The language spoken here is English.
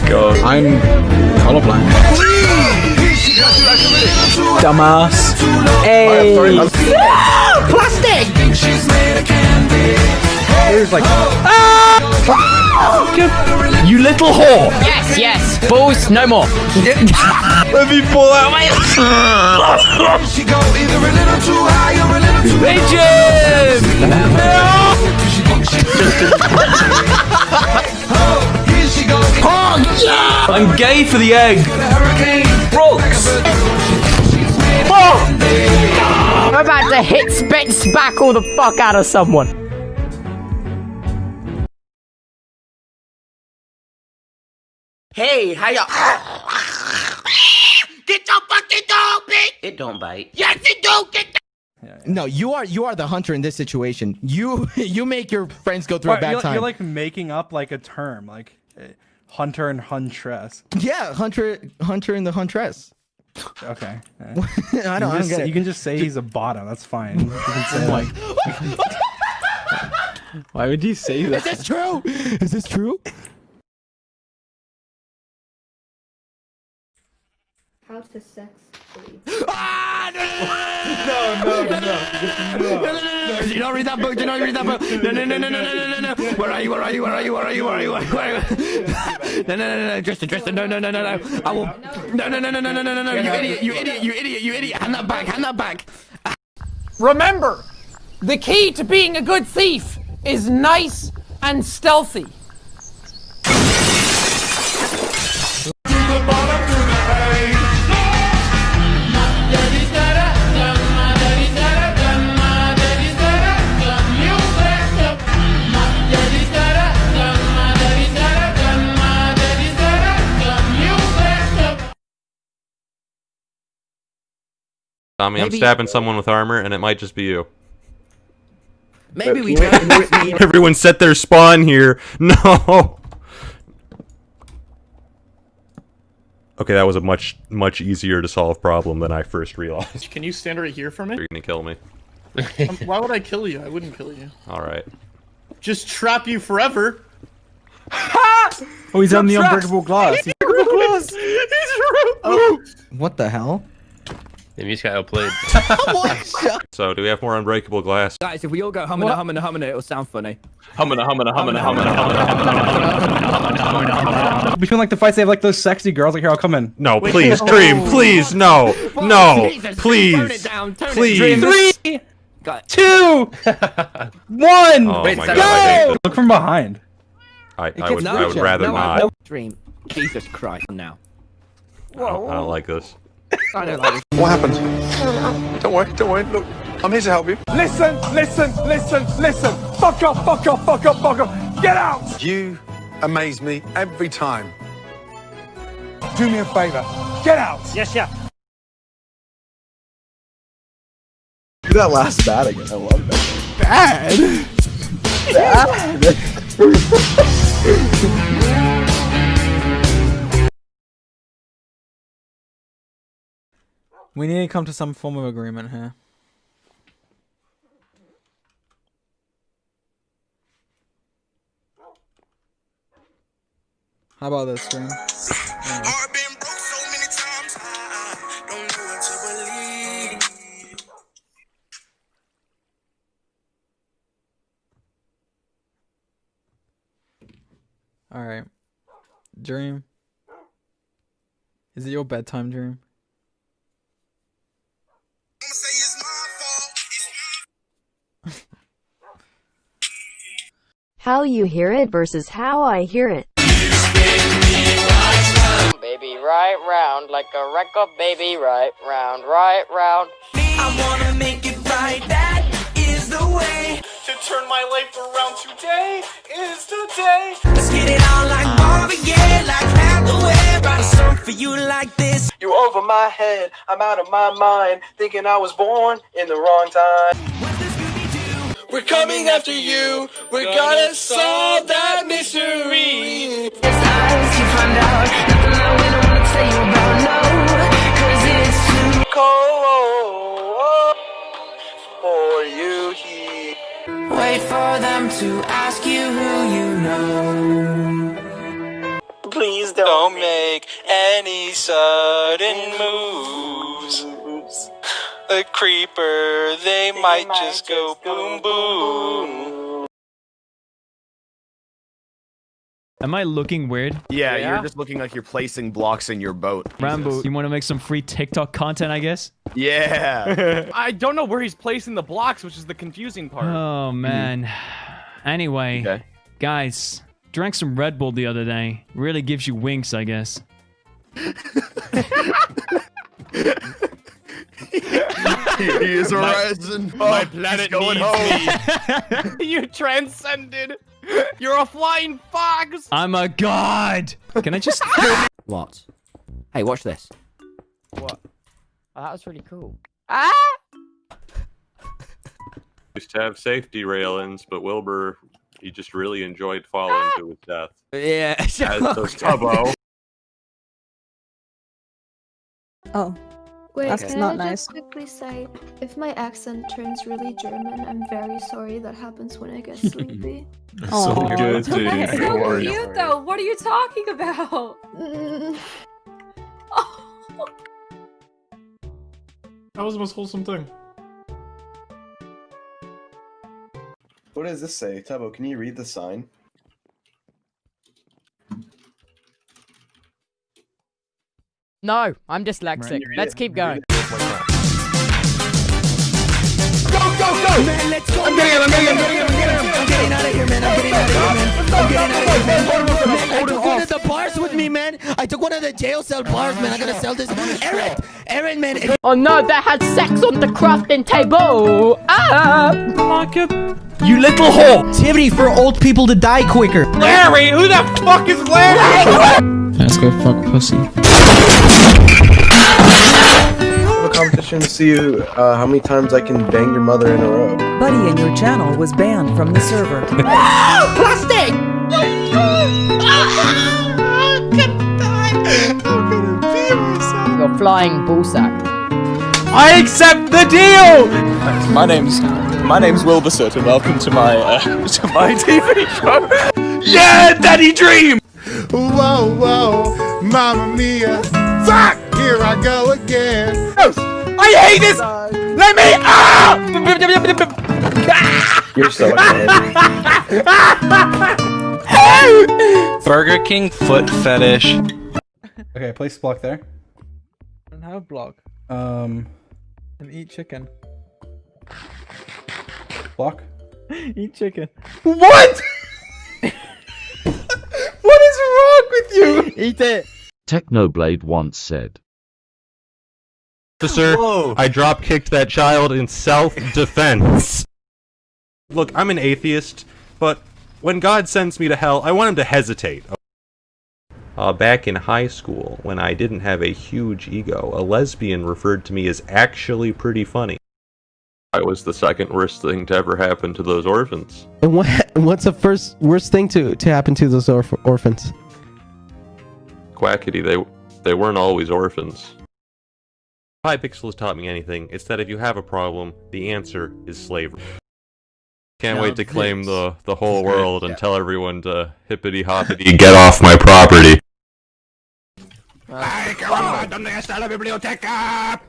God. I'm colorblind. Dumbass. Hey! Plastic! There's like, you little whore! Yes, yes! Balls, no more! Let me pull out my... Pigeon! Oh, yeah! I'm gay for the egg! Brooks! Oh! I'm about to hit spit spackle the fuck out of someone. Hey, how y'all? Get your fucking dog, bitch! It don't bite. Yes, it do. Get the No, you are the hunter in this situation. You make your friends go through a bad time. You're like making up like a term, like hunter and huntress. Yeah, hunter and the huntress. Okay. I don't get it. You can just say he's a bottom. That's fine. You can say like. Why would you say that? Is this true? Is this true? How to sex, please. Ah, no. Do you not read that book? Do you not read that book? No. Where are you? No. Tristan, no. I will. No. You idiot. Hand that back. Remember, the key to being a good thief is nice and stealthy. Tommy, I'm stabbing someone with armor, and it might just be you. maybe we just need. Everyone set their spawn here. No. Okay, that was a much easier to solve problem than I first realized. Can you stand right here for me? You're gonna kill me. Why would I kill you? I wouldn't kill you. All right. Just trap you forever. Oh, he's on the unbreakable glass. He's unbreakable. Oh. What the hell? The music got outplayed. So, do we have more unbreakable glass? Guys, if we all go humming, it'll sound funny. Between like the fights, they have like those sexy girls. Like, here, I'll come in. No, please, Dream, please, no, please, please. 3, 2, 1. Oh Wait, my go! God. Look from behind. I would rather not. Dream. Jesus Christ, now. I don't like this. I don't like this. What happened? Don't worry. Look, I'm here to help you. Listen. Fuck off. Get out. You amaze me every time. Do me a favor. Get out. Yes, yeah. Do that last bat again. I love that. Bad. We need to come to some form of agreement here. How about this, Dream? Alright. Dream. Is it your bedtime, Dream? How you hear it versus how I hear it. Baby, right round like a record, baby, right round. I wanna make it right. That is the way To turn my life around today is today. Let's get it on like Marvin Gaye, like Hathaway. Write a song for you like this. You over my head, I'm out of my mind, thinking I was born in the wrong time. We're coming after you. We're gonna solve that mystery. It's eyes to find out. Nothing that we don't wanna tell you about, no. 'Cause it's too Cold for you here. wait for them to ask you who you know. Please don't make any sudden moves. The creeper, they might just go boom boom. Am I looking weird? Yeah, you're just looking like you're placing blocks in your boat. Rambo, you want to make some free TikTok content, I guess? Yeah. I don't know where he's placing the blocks, which is the confusing part. Oh, man. Anyway, guys, drank some Red Bull the other day. Really gives you winks, I guess. He is rising. My planet going needs me. You transcended. You're a flying fox. I'm a god. Can I just... What? Hey, watch this. What? Oh, that was really cool. Used to have safety railings, but Wilbur, he just really enjoyed falling to his death. Yeah. As does Tubbo. Oh. Wait, That's can not I nice. just quickly say, if my accent turns really German, I'm very sorry. That happens when I get sleepy. So good, dude. It's so cute though. What are you talking about? That was the most wholesome thing. What does this say? Tubbo, can you read the sign? No, I'm dyslexic. Let's keep going. Go, go, go! Man, let's go. I'm getting I'm getting out of here, man. I'm getting out of here, man. I took one of the bars with me, man. I took one of the jail cell bars, man. I'm gonna sell this. Aaron, man. Oh no, that had sex on the crafting table. You little whore. Activity for old people to die quicker. Larry, who the fuck is Larry? Let's go fuck pussy. A competition to see how many times I can bang your mother in a row. Buddy in your channel was banned from the server. Plastic! You're flying ballsack. I accept the deal. My name's Wilberset, and welcome to my TV show. Yeah, Daddy Dream. Whoa, whoa, mamma mia. Fuck! Here I go again. I hate this. Let me You're so dead. Burger King foot fetish. Okay, place block there. I don't have block. And eat chicken. block. Eat chicken. What? What is wrong with you? Eat it. Technoblade once said, Officer, I drop kicked that child in self-defense. Look, I'm an atheist, but when God sends me to hell, I want him to hesitate. Back in high school, when I didn't have a huge ego, a lesbian referred to me as actually pretty funny. I was the second worst thing to ever happen to those orphans. And what's the worst thing to happen to those orphans? Quackity, they weren't always orphans. If Hypixel has taught me anything, it's that if you have a problem, the answer is slavery. Can't wait to claim the whole world and tell everyone to hippity-hoppity get off my property. Ay, qué guay, ¿dónde está la biblioteca?